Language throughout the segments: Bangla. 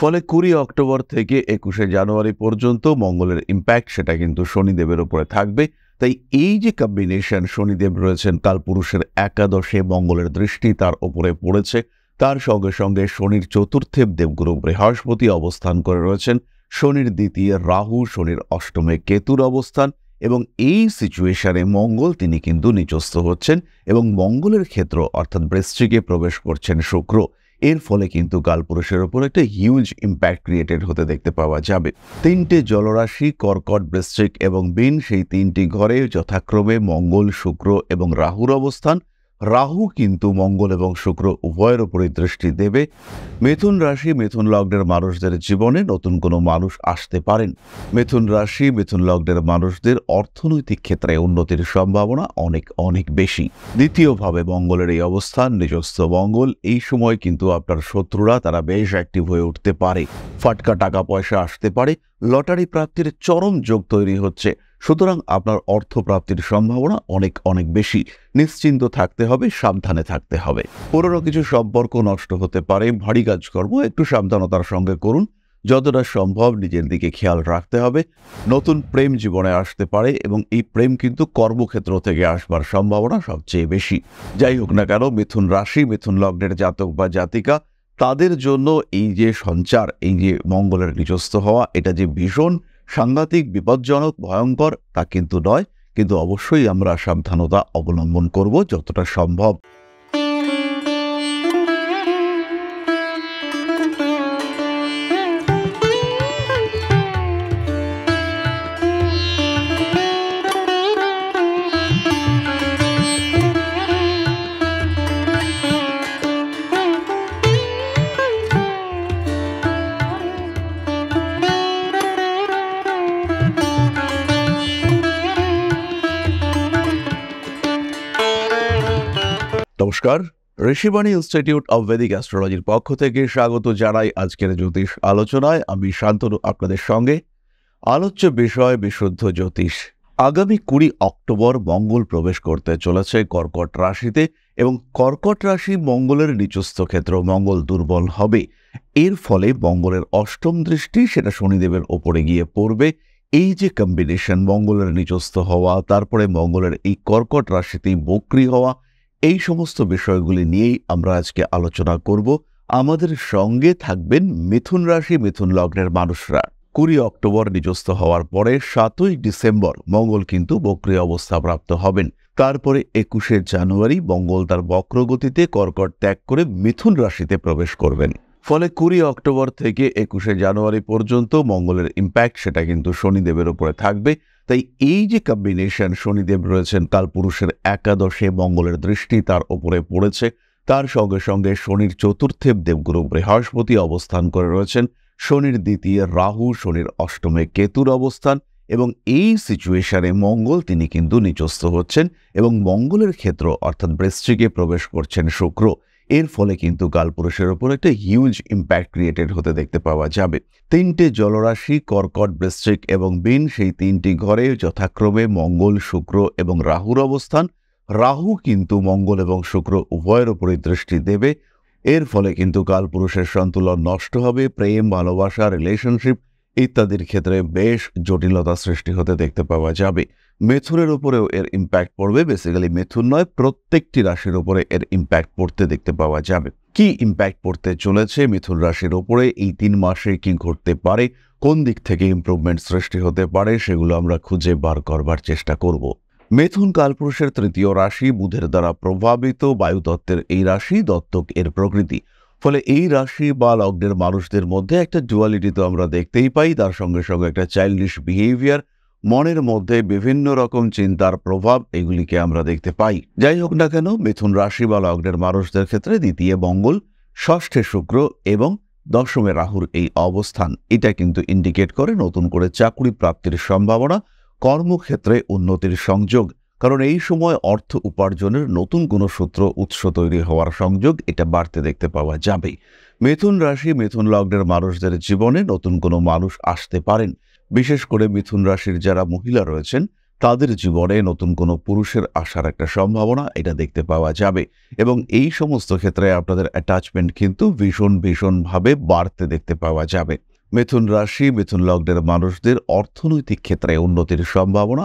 ফলে ২০ অক্টোবর থেকে ২১শে জানুয়ারি পর্যন্ত মঙ্গলের ইম্প্যাক্ট সেটা কিন্তু শনিদেবের উপরে থাকবে। তাই এই যে কম্বিনেশন, শনিদেব রয়েছেন কালপুরুষের একাদশে, মঙ্গলের দৃষ্টি তার উপরে পড়েছে, তার সঙ্গে সঙ্গে শনির চতুর্থে দেবগুরু বৃহস্পতি অবস্থান করে রয়েছেন, শনির দ্বিতীয় রাহু, শনির অষ্টমে কেতুর অবস্থান, এবং এই সিচুয়েশনে মঙ্গল তিনি কিন্তু নিচস্থ হচ্ছেন এবং মঙ্গলের ক্ষেত্র অর্থাৎ বৃশ্চিকে প্রবেশ করছেন শুক্র। এর ফলে কিন্তু কালপুরুষের উপর একটা হিউজ ইম্প্যাক্ট ক্রিয়েটেড হতে দেখতে পাওয়া যাবে। তিনটে জলরাশি কর্কট, বৃশ্চিক এবং মীন, সেই তিনটি ঘরে যথাক্রমে মঙ্গল, শুক্র এবং রাহুর অবস্থান। রাহু কিন্তু মঙ্গল এবং শুক্র উভয়ের উপরই দৃষ্টি দেবে। মিথুন রাশি, মিথুন লগ্নের মানুষদের জীবনে নতুন কোনো মানুষ আসতে পারেন। মিথুন রাশি, মিথুন লগ্নের মানুষদের অর্থনৈতিক ক্ষেত্রে উন্নতির সম্ভাবনা অনেক অনেক বেশি। দ্বিতীয়ভাবে মঙ্গলের এই অবস্থান, নিজস্ব মঙ্গল, এই সময় কিন্তু আপনার শত্রুরা তারা বেশ অ্যাক্টিভ হয়ে উঠতে পারে, ফাটকা টাকা পয়সা আসতে পারে, লটারি প্রাপ্তির চরম যোগ তৈরি হচ্ছে। সুতরাং আপনার অর্থপ্রাপ্তির সম্ভাবনা অনেক অনেক বেশি। নিশ্চিন্ত থাকতে হবে, সাবধানে থাকতে হবে। পুরনো কিছু সম্পর্ক নষ্ট হতে পারে, ভারী কাজকর্ম একটু সাবধানতার সঙ্গে করুন, যতটা সম্ভব নিজের দিকে খেয়াল রাখতে হবে। নতুন প্রেম জীবনে আসতে পারে এবং এই প্রেম কিন্তু কর্মক্ষেত্র থেকে আসবার সম্ভাবনা সবচেয়ে বেশি। যাই হোক না কেন, মিথুন রাশি, মিথুন লগ্নের জাতক বা জাতিকা, তাদের জন্য এই যে সঞ্চার, এই যে মঙ্গলের নিজস্থ হওয়া, এটা যে ভীষণ সাংঘাতিক, বিপজ্জনক, ভয়ঙ্কর তা কিন্তু নয়, কিন্তু অবশ্যই আমরা সাবধানতা অবলম্বন করব যতটা সম্ভব। নমস্কার, ঋষিবাণী ইনস্টিটিউট অব ভেদিক অ্যাস্ট্রোলজির পক্ষ থেকে স্বাগত জানাই আজকের জ্যোতিষ আলোচনায়। আমি শান্তনু আপনাদের সঙ্গে। আলোচ্য বিষয় বিশুদ্ধ জ্যোতিষ। আগামী ২০ অক্টোবর মঙ্গল প্রবেশ করতে চলেছে কর্কট রাশিতে এবং কর্কট রাশি মঙ্গলের নিচস্থ ক্ষেত্র, মঙ্গল দুর্বল হবে। এর ফলে মঙ্গলের অষ্টম দৃষ্টি সেটা শনিদেবের ওপরে গিয়ে পড়বে। এই যে কম্বিনেশন, মঙ্গলের নিচস্থ হওয়া, তারপরে মঙ্গলের এই কর্কট রাশিতেই বক্রী হওয়া, এই সমস্ত বিষয়গুলি নিয়েই আমরা আজকে আলোচনা করব। আমাদের সঙ্গে থাকবেন মিথুন রাশি, মিথুন লগ্নের মানুষরা। ২০ অক্টোবর নিজস্থ হওয়ার পরে ৭ই ডিসেম্বর মঙ্গল কিন্তু বক্রী অবস্থা প্রাপ্ত হবেন। তারপরে ২১শে জানুয়ারি মঙ্গল তার বক্রগতিতে কর্কট ত্যাগ করে মিথুন রাশিতে প্রবেশ করবেন। ফলে ২০ অক্টোবর থেকে ২১শে জানুয়ারি পর্যন্ত মঙ্গলের ইম্প্যাক্ট সেটা কিন্তু শনিদেবের উপরে থাকবে। তাই এই যে কম্বিনেশন, শনিদেব রয়েছেন কালপুরুষের একাদশে, মঙ্গলের দৃষ্টি তার উপরে পড়েছে, তার সঙ্গে সঙ্গে শনির চতুর্থে দেবগুরু বৃহস্পতি অবস্থান করে রয়েছেন, শনির দ্বিতীয় রাহু, শনির অষ্টমে কেতুর অবস্থান, এবং এই সিচুয়েশনে মঙ্গল তিনি কিন্তু নিচস্থ হচ্ছেন এবং মঙ্গলের ক্ষেত্র অর্থাৎ বৃশ্চিকে প্রবেশ করছেন শুক্র। এর ফলে কিন্তু কালপুরুষের উপর একটা হিউজ ইম্প্যাক্ট ক্রিয়েটেড হতে দেখতে পাওয়া যাবে। তিনটে জলরাশি কর্কট, বৃশ্চিক এবং মীন, সেই তিনটি ঘরে যথাক্রমে মঙ্গল, শুক্র এবং রাহুর অবস্থান। রাহু কিন্তু মঙ্গল এবং শুক্র উভয়ের উপরই দৃষ্টি দেবে। এর ফলে কিন্তু কালপুরুষের সন্তুলন নষ্ট হবে, প্রেম, ভালোবাসা, রিলেশনশিপ ইত্যাদির ক্ষেত্রে বেশ জটিলতা সৃষ্টি হতে দেখতে পাওয়া যাবে। মিথুনের উপরেও এর ইম্প্যাক্ট পড়বে। বেসিক্যালি মিথুন নয়, প্রত্যেকটি রাশির উপরে এর ইম্প্যাক্ট পড়তে দেখতে পাওয়া যাবে। কি ইম্প্যাক্ট পড়তে চলেছে মিথুন রাশির উপরে এই ৩ মাসে, কি ঘটতে পারে, কোন দিক থেকে ইমপ্রুভমেন্ট সৃষ্টি হতে পারে, সেগুলো আমরা খুঁজে বার করবার চেষ্টা করব। মিথুন কালপুরুষের তৃতীয় রাশি, বুধের দ্বারা প্রভাবিত, বায়ুতত্ত্বের এই রাশি, দত্তক এর প্রকৃতি। ফলে এই রাশি বা লগ্নের মানুষদের মধ্যে একটা ডুয়ালিটি তো আমরা দেখতেই পাই, তার সঙ্গে সঙ্গে একটা চাইল্ডিশ বিহেভিয়ার, মনের মধ্যে বিভিন্ন রকম চিন্তার প্রভাব, এগুলিকে আমরা দেখতে পাই। যাই হোক না কেন, মিথুন রাশি বা লগ্নের মানুষদের ক্ষেত্রে দ্বিতীয় মঙ্গল, ষষ্ঠে শুক্র এবং দশমে রাহুর এই অবস্থান, এটা কিন্তু ইন্ডিকেট করে নতুন করে চাকরি প্রাপ্তির সম্ভাবনা, কর্মক্ষেত্রে উন্নতির সংযোগ। কারণ এই সময় অর্থ উপার্জনের নতুন কোনো সূত্র, উৎস তৈরি হওয়ার সংযোগ এটা বাড়তে দেখতে পাওয়া যাবে। মিথুন রাশি, মিথুন লগ্নের মানুষদের জীবনে নতুন কোনো মানুষ আসতে পারেন। বিশেষ করে মিথুন রাশির যারা মহিলা রয়েছেন তাদের জীবনে নতুন কোনো পুরুষের আসার একটা সম্ভাবনা এটা দেখতে পাওয়া যাবে এবং এই সমস্ত ক্ষেত্রে আপনাদের অ্যাটাচমেন্ট কিন্তু ভীষণভাবে বাড়তে দেখতে পাওয়া যাবে। মিথুন রাশি, মিথুন লগ্নের মানুষদের অর্থনৈতিক ক্ষেত্রে উন্নতির সম্ভাবনা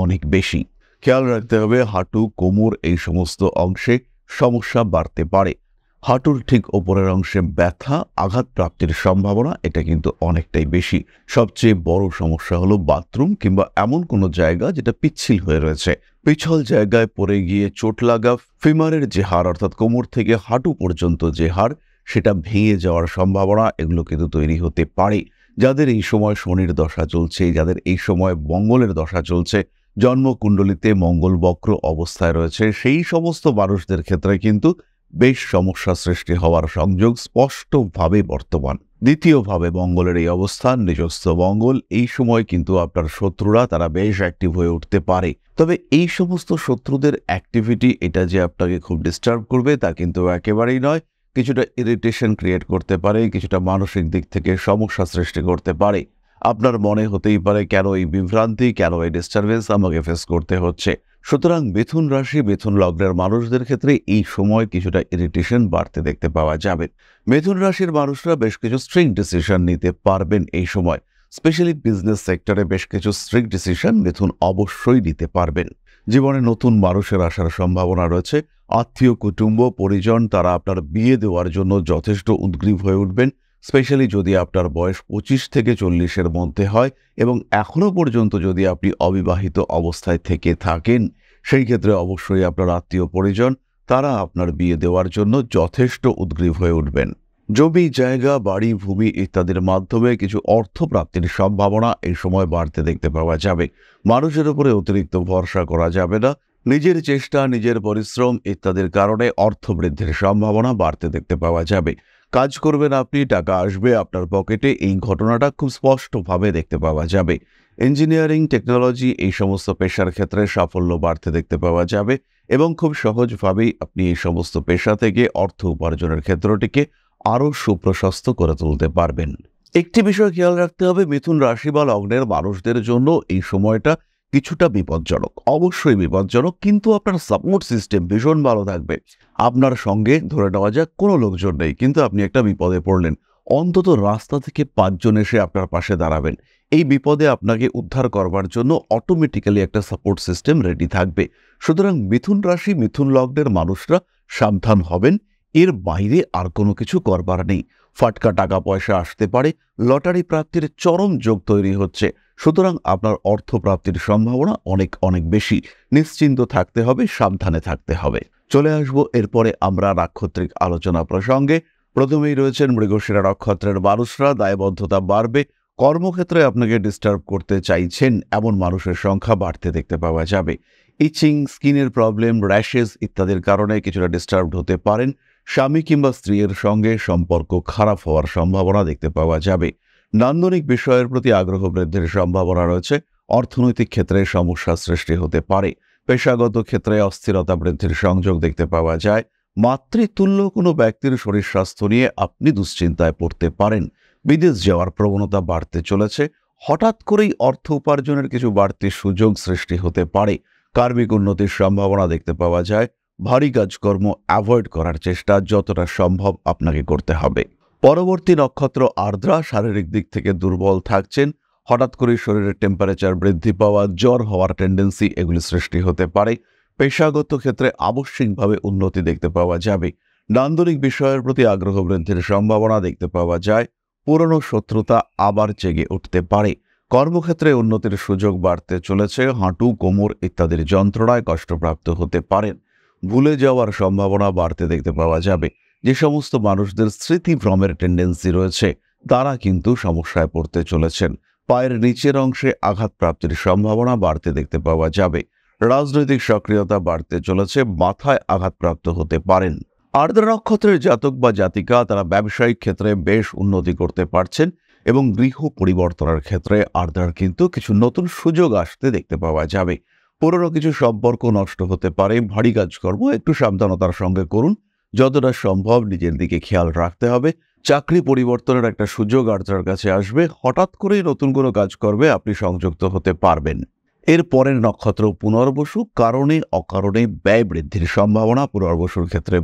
অনেক বেশি। খেয়াল রাখতে হবে হাঁটু, কোমর এই সমস্ত অংশে সমস্যা বাড়তে পারে। হাঁটুর ঠিক ওপরের অংশে ব্যথা, আঘাত প্রাপ্তির সম্ভাবনা এটা কিন্তু অনেকটাই বেশি। সবচেয়ে বড় সমস্যা হলো বাথরুম কিংবা এমন কোনো জায়গা যেটা পিচ্ছিল হয়ে রয়েছে। পিছল জায়গায় পড়ে গিয়ে চোট লাগা, ফিমারের যে হাড় অর্থাৎ কোমর থেকে হাঁটু পর্যন্ত যে হাড় সেটা ভেঙে যাওয়ার সম্ভাবনা এগুলো কিন্তু তৈরি হতে পারে। যাদের এই সময় শনির দশা চলছে, যাদের এই সময় মঙ্গলের দশা চলছে, জন্মকুণ্ডলিতে মঙ্গল বক্র অবস্থায় রয়েছে, সেই সমস্ত মানুষদের ক্ষেত্রে কিন্তু বেশ সমস্যা সৃষ্টি হওয়ার সংযোগ স্পষ্টভাবে বর্তমান। দ্বিতীয়ভাবে মঙ্গলের এই অবস্থান, নিজস্ব মঙ্গল, এই সময় কিন্তু আপনার শত্রুরা তারা বেশ অ্যাক্টিভ হয়ে উঠতে পারে। তবে এই সমস্ত শত্রুদের অ্যাক্টিভিটি এটা যে আপনাকে খুব ডিস্টার্ব করবে তা কিন্তু একেবারেই নয়। কিছুটা ইরিটেশন ক্রিয়েট করতে পারে, কিছুটা মানসিক দিক থেকে সমস্যা সৃষ্টি করতে পারে। আপনার মনে হতেই পারে কেন এই বিভ্রান্তি, কেন এই ডিস্টারবেন্স আমাকে ফেস করতে হচ্ছে। সুতরাং মিথুন রাশি, মিথুন লগ্নের মানুষদের ক্ষেত্রে এই সময় কিছুটা ইরিটেশন বাড়তে দেখতে পাওয়া যাবে। মিথুন রাশির মানুষরা বেশ কিছু স্ট্রিক্ট ডিসিশন নিতে পারবেন এই সময়। স্পেশালি বিজনেস সেক্টরে বেশ কিছু স্ট্রিক্ট ডিসিশন মিথুন অবশ্যই নিতে পারবেন। জীবনে নতুন মানুষের আসার সম্ভাবনা রয়েছে। আত্মীয়, কুটুম্ব, পরিজন তারা আপনার বিয়ে দেওয়ার জন্য যথেষ্ট উদ্গ্রীব হয়ে উঠবেন। স্পেশালি যদি আপনার বয়স 25 থেকে 40-এর মধ্যে হয় এবং এখনও পর্যন্ত যদি আপনি অবিবাহিত অবস্থায় থেকে থাকেন, সেই ক্ষেত্রে অবশ্যই আপনার আত্মীয় পরিজন তারা আপনার বিয়ে দেওয়ার জন্য যথেষ্ট উদ্গ্রীব হয়ে উঠবেন। জমি, জায়গা, বাড়ি, ভূমি ইত্যাদির মাধ্যমে কিছু অর্থপ্রাপ্তির সম্ভাবনা এই সময় বাড়তে দেখতে পাওয়া যাবে। মানুষের উপরে অতিরিক্ত ভরসা করা যাবে না। নিজের চেষ্টা, নিজের পরিশ্রম ইত্যাদির কারণে অর্থ বৃদ্ধির সম্ভাবনা বাড়তে দেখতে পাওয়া যাবে। কাজ করবেন আপনি, টাকা আসবে আপনার পকেটে, এই ঘটনাটা খুব স্পষ্টভাবে দেখতে পাওয়া যাবে। ইঞ্জিনিয়ারিং, টেকনোলজি এই সমস্ত পেশার ক্ষেত্রে সাফল্য বাড়তে দেখতে পাওয়া যাবে এবং খুব সহজভাবেই আপনি এই সমস্ত পেশা থেকে অর্থ উপার্জনের ক্ষেত্রটিকে আরও সুপ্রশস্ত করে তুলতে পারবেন। একটি বিষয় খেয়াল রাখতে হবে, মিথুন রাশি বা লগ্নের মানুষদের জন্য এই সময়টা কিছুটা বিপজ্জনক, অবশ্যই বিপজ্জনক, কিন্তু আপনার সাপোর্ট সিস্টেম ভীষণ ভালো থাকবে। আপনার সঙ্গে ধরে নেওয়া যাক কোনো লোকজন নেই, কিন্তু আপনি একটা বিপদে পড়লেন, অন্তত রাস্তা থেকে 5 জন এসে আপনার পাশে দাঁড়াবেন। এই বিপদে আপনাকে উদ্ধার করবার জন্য অটোমেটিক্যালি একটা সাপোর্ট সিস্টেম রেডি থাকবে। সুতরাং মিথুন রাশি, মিথুন লগ্নের মানুষরা সাবধান হবেন, এর বাইরে আর কোনো কিছু করবার নেই। ফাটকা টাকা পয়সা আসতে পারে, লটারি প্রাপ্তির চরম যোগ তৈরি হচ্ছে। সুতরাং আপনার অর্থ প্রাপ্তির সম্ভাবনা অনেক বেশি। নিশ্চিন্ত থাকতে হবে, সাবধানে থাকতে হবে। চলে আসবো এরপরে আমরা নাক্ষত্রিক আলোচনা প্রসঙ্গে। প্রথমেই রয়েছেন মৃগশিরা নক্ষত্রের মানুষরা। দায়বদ্ধতা বাড়বে। কর্মক্ষেত্রে আপনাকে ডিস্টার্ব করতে চাইছেন এমন মানুষের সংখ্যা বাড়তে দেখতে পাওয়া যাবে। ইচিং, স্কিনের প্রবলেম, র্যাশেস ইত্যাদির কারণে কিছুটা ডিস্টার্বড হতে পারেন। স্বামী কিংবা স্ত্রীর সঙ্গে সম্পর্ক খারাপ হওয়ার সম্ভাবনা দেখতে পাওয়া যাবে। নান্দনিক বিষয়ের প্রতি আগ্রহ বৃদ্ধির সম্ভাবনা রয়েছে। অর্থনৈতিক ক্ষেত্রে সমস্যা সৃষ্টি হতে পারে। পেশাগত ক্ষেত্রে অস্থিরতা বৃদ্ধির সংযোগ দেখতে পাওয়া যায়। মাতৃতুল্য কোনো ব্যক্তির শরীর স্বাস্থ্য নিয়ে আপনি দুশ্চিন্তায় পড়তে পারেন। বিদেশ যাওয়ার প্রবণতা বাড়তে চলেছে। হঠাৎ করেই অর্থ উপার্জনের কিছু বাড়তি সুযোগ সৃষ্টি হতে পারে। কার্মিক উন্নতির সম্ভাবনা দেখতে পাওয়া যায়। ভারী কাজকর্ম অ্যাভয়েড করার চেষ্টা যতটা সম্ভব আপনাকে করতে হবে। পরবর্তী নক্ষত্র আর্দ্রা। শারীরিক দিক থেকে দুর্বল থাকছেন। হঠাৎ করে শরীরের টেম্পারেচার বৃদ্ধি পাওয়া, জ্বর হওয়ার টেন্ডেন্সি এগুলি সৃষ্টি হতে পারে। পেশাগত ক্ষেত্রে আবশ্যিকভাবে উন্নতি দেখতে পাওয়া যাবে। নান্দনিক বিষয়ের প্রতি আগ্রহ বৃদ্ধির সম্ভাবনা দেখতে পাওয়া যায়। পুরনো শত্রুতা আবার জেগে উঠতে পারে। কর্মক্ষেত্রে উন্নতির সুযোগ বাড়তে চলেছে। হাঁটু, কোমর ইত্যাদির যন্ত্রণায় কষ্টপ্রাপ্ত হতে পারেন। ভুলে যাওয়ার সম্ভাবনা বাড়তে দেখতে পাওয়া যাবে। যে সমস্ত মানুষদের স্মৃতিভ্রমের টেন্ডেন্সি রয়েছে তারা কিন্তু সমস্যায় পড়তে চলেছেন। পায়ের নিচের অংশে আঘাতপ্রাপ্তির সম্ভাবনা বাড়তে দেখতে পাওয়া যাবে। রাজনৈতিক সক্রিয়তা বাড়তে চলেছে। মাথায় আঘাতপ্রাপ্ত হতে পারেন। আর্দ্রা নক্ষত্রের জাতক বা জাতিকা তারা ব্যবসায়িক ক্ষেত্রে বেশ উন্নতি করতে পারছেন এবং গৃহ পরিবর্তনের ক্ষেত্রে আর্দ্রার কিন্তু কিছু নতুন সুযোগ আসতে দেখতে পাওয়া যাবে। পুরনো কিছু সম্পর্ক নষ্ট হতে পারে। ভারী কাজকর্ম একটু সাবধানতার সঙ্গে করুন। যতটা সম্ভব নিজের দিকে খেয়াল রাখতে হবে। চাকরি পরিবর্তনের একটা সুযোগ আর্দ্রার কাছে আসবে। হঠাৎ করেই নতুন কোনো কাজকর্মে আপনি সংযুক্ত হতে পারবেন। এর পরের নক্ষত্র পুনর্বসু, কারণে অকারণে ব্যয় বৃদ্ধির সম্ভাবনা পুনর্বসুর ক্ষেত্রে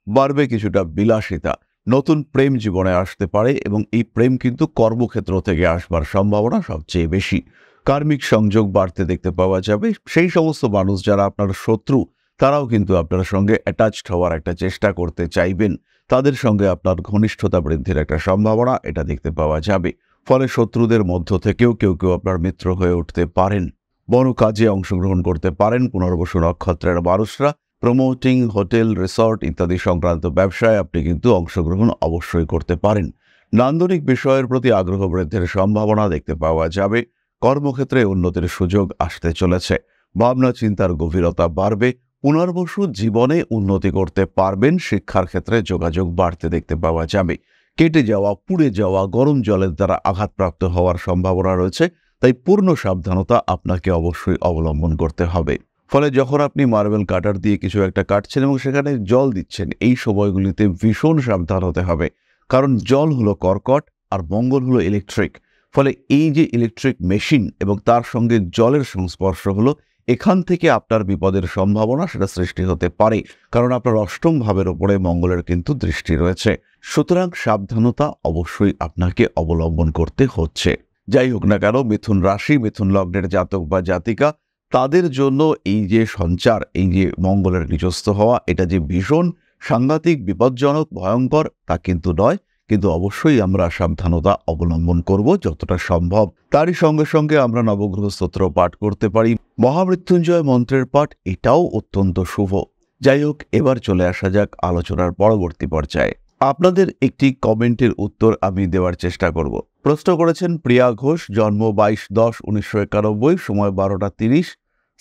বাড়বে কিছুটা বিলাসিতা, নতুন প্রেম জীবনে আসতে পারে এবং এই প্রেম কিন্তু কর্মক্ষেত্র থেকে আসবার সম্ভাবনা সবচেয়ে বেশি। কার্মিক সংযোগ বাড়তে দেখতে পাওয়া যাবে। সেই সমস্ত মানুষ যারা আপনার শত্রু, তারাও কিন্তু আপনার সঙ্গে অ্যাটাচড হওয়ার একটা চেষ্টা করতে চাইবেন। তাদের সঙ্গে আপনার ঘনিষ্ঠতা বৃদ্ধির একটা সম্ভাবনা এটা দেখতে পাওয়া যাবে। ফলে শত্রুদের মধ্য থেকেও কেউ আপনার মিত্র হয়ে উঠতে পারেন। বড় কাজে অংশগ্রহণ করতে পারেন পুনর্বসু নক্ষত্রের মানুষরা। প্রমোটিং, হোটেল, রিসর্ট ইত্যাদি সংক্রান্ত ব্যবসায় আপনি কিন্তু অংশগ্রহণ অবশ্যই করতে পারেন। নান্দনিক বিষয়ের প্রতি আগ্রহ বৃদ্ধির সম্ভাবনা দেখতে পাওয়া যাবে। কর্মক্ষেত্রে উন্নতির সুযোগ আসতে চলেছে। ভাবনা চিন্তার গভীরতা বাড়বে। পুনর্বসু জীবনে উন্নতি করতে পারবেন। শিক্ষার ক্ষেত্রে যোগাযোগ বাড়তে দেখতে পাওয়া যাবে। কেটে যাওয়া, পুড়ে যাওয়া গরম জলের দ্বারা আঘাতপ্রাপ্ত হওয়ার সম্ভাবনা রয়েছে। তাই পূর্ণ সাবধানতা আপনাকে অবশ্যই অবলম্বন করতে হবে। ফলে যখন আপনি মার্বেল কাটার দিয়ে কিছু একটা কাটছেন এবং সেখানে জল দিচ্ছেন, এই সময়গুলিতে ভীষণ সাবধান হতে হবে। কারণ জল হলো কর্কট আর মঙ্গল হলো ইলেকট্রিক। ফলে এই যে ইলেকট্রিক মেশিন এবং তার সঙ্গে জলের সংস্পর্শ হলো, এখান থেকে আপনার বিপদের সম্ভাবনা সেটা সৃষ্টি হতে পারে। কারণ আপনার অষ্টম ভাবের উপরে মঙ্গলের কিন্তু দৃষ্টি রয়েছে। সুতরাং সাবধানতা অবশ্যই আপনাকে অবলম্বন করতে হচ্ছে। যাই হোক না কেন, মিথুন রাশি, মিথুন লগ্নের জাতক বা জাতিকা, তাদের জন্য এই যে সঞ্চার, এই যে মঙ্গলের নিচস্থ হওয়া, এটা যে ভীষণ সাংঘাতিক, বিপজ্জনক, ভয়ঙ্কর তা কিন্তু নয়। কিন্তু অবশ্যই আমরা সাবধানতা অবলম্বন করব যতটা সম্ভব। তারই সঙ্গে সঙ্গে আমরা নবগ্রহ স্তোত্র পাঠ করতে পারি। মহামৃত্যুঞ্জয় মন্ত্রের পাঠ, এটাও অত্যন্ত শুভ। যাই হোক, এবার চলে আসা যাক আলোচনার পরবর্তী পর্যায়ে। আপনাদের একটি কমেন্টের উত্তর আমি দেওয়ার চেষ্টা করব। প্রশ্ন করেছেন প্রিয়া ঘোষ, জন্ম 22/10/1991, সময় 12টা 30,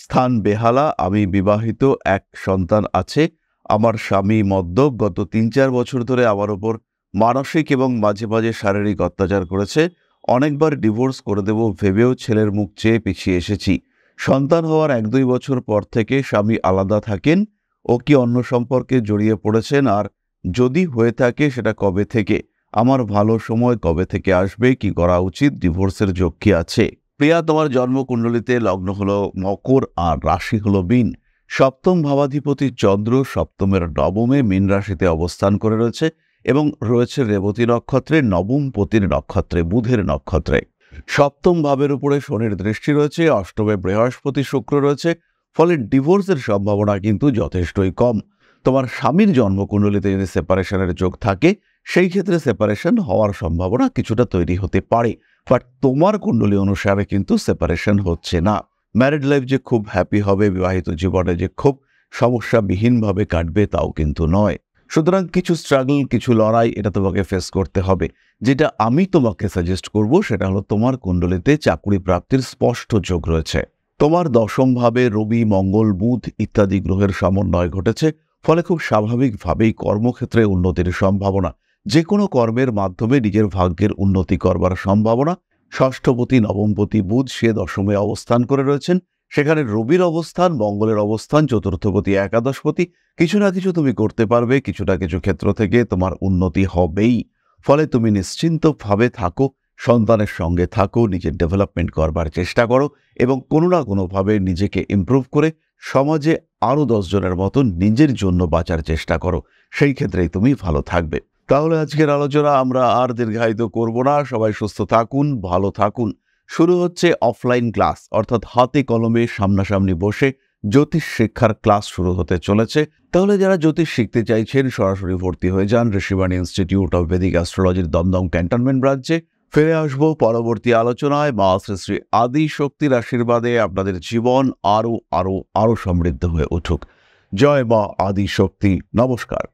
স্থান বেহালা। আমি বিবাহিত, এক সন্তান আছে। আমার স্বামী মদ্যপ, গত 3-4 বছর ধরে আমার ওপর মানসিক এবং মাঝে মাঝে শারীরিক অত্যাচার করেছে। অনেকবার ডিভোর্স করে দেব ভেবেও ছেলের মুখ চেয়ে পিছিয়ে এসেছি। সন্তান হওয়ার 1-2 বছর পর থেকে স্বামী আলাদা থাকেন। ও কি অন্য সম্পর্কে জড়িয়ে পড়েছেন? আর যদি হয়ে থাকে সেটা কবে থেকে? আমার ভালো সময় কবে থেকে আসবে? কি করা উচিত? ডিভোর্সের যোগ কি আছে? প্রিয়া, তোমার জন্মকুণ্ডলিতে লগ্ন হলো মকর আর রাশি হলো মীন। সপ্তম ভাবাধিপতি চন্দ্র সপ্তমের নবমে মীন রাশিতে অবস্থান করে রয়েছে এবং রয়েছে রেবতী নক্ষত্রে, নবম পতির নক্ষত্রে, বুধের নক্ষত্রে। সপ্তম ভাবের উপরে শনির দৃষ্টি রয়েছে, অষ্টমে বৃহস্পতি, শুক্র রয়েছে। ফলে ডিভোর্সের সম্ভাবনা কিন্তু যথেষ্টই কম। তোমার স্বামীর জন্মকুণ্ডলিতে যদি সেপারেশনের যোগ থাকে, সেই ক্ষেত্রে সেপারেশন হওয়ার সম্ভাবনা কিছুটা তৈরি হতে পারে। বাট তোমার কুণ্ডলী অনুসারে কিন্তু সেপারেশন হচ্ছে না। ম্যারিড লাইফ যে খুব হ্যাপি হবে, বিবাহিত জীবনে যে খুব সমস্যাবিহীনভাবে কাটবে, তাও কিন্তু নয়। সুতরাং কিছু স্ট্রাগল, কিছু লড়াই এটা তোমাকে ফেস করতে হবে। যেটা আমি তোমাকে সাজেস্ট করব সেটা হলো, তোমার কুণ্ডলিতে চাকরি প্রাপ্তির স্পষ্ট যোগ রয়েছে। তোমার দশম ভাবে রবি, মঙ্গল, বুধ ইত্যাদি গ্রহের সমন্বয় ঘটেছে। ফলে খুব স্বাভাবিকভাবেই কর্মক্ষেত্রে উন্নতির সম্ভাবনা, যে কোনো কর্মের মাধ্যমে নিজের ভাগ্যের উন্নতি করবার সম্ভাবনা। ষষ্ঠপতি নবমপতি বুধ সে দশমে অবস্থান করে রয়েছেন। সেখানে রবির অবস্থান, মঙ্গলের অবস্থান, চতুর্থপতি একাদশপতি। কিছু না কিছু তুমি করতে পারবে, কিছু না কিছু ক্ষেত্র থেকে তোমার উন্নতি হবেই। ফলে তুমি নিশ্চিন্তভাবে থাকো, সন্তানের সঙ্গে থাকো, নিজের ডেভেলপমেন্ট করবার চেষ্টা করো এবং কোনো না কোনোভাবে নিজেকে ইমপ্রুভ করে সমাজে আরও 10 জনের মতো নিজের জন্য বাঁচার চেষ্টা করো। সেই ক্ষেত্রেই তুমি ভালো থাকবে। তাহলে আজকের আলোচনা আমরা আর দীর্ঘায়িত করব না। সবাই সুস্থ থাকুন, ভালো থাকুন। শুরু হচ্ছে অফলাইন ক্লাস, অর্থাৎ হাতে কলমে সামনাসামনি বসে জ্যোতিষ শিক্ষার ক্লাস শুরু হতে চলেছে। তাহলে যারা জ্যোতিষ শিখতে চাইছেন সরাসরি ভর্তি হয়ে যান ঋষিবাণী ইনস্টিটিউট অব ভেদিক অ্যাস্ট্রোলজির দমদম ক্যান্টনমেন্ট ব্রাঞ্চে। ফিরে আসবো পরবর্তী আলোচনায়। মা শ্রী শ্রী আদি শক্তির আশীর্বাদে আপনাদের জীবন আরো আরো আরো সমৃদ্ধ হয়ে উঠুক। জয় মা আদি শক্তি। নমস্কার।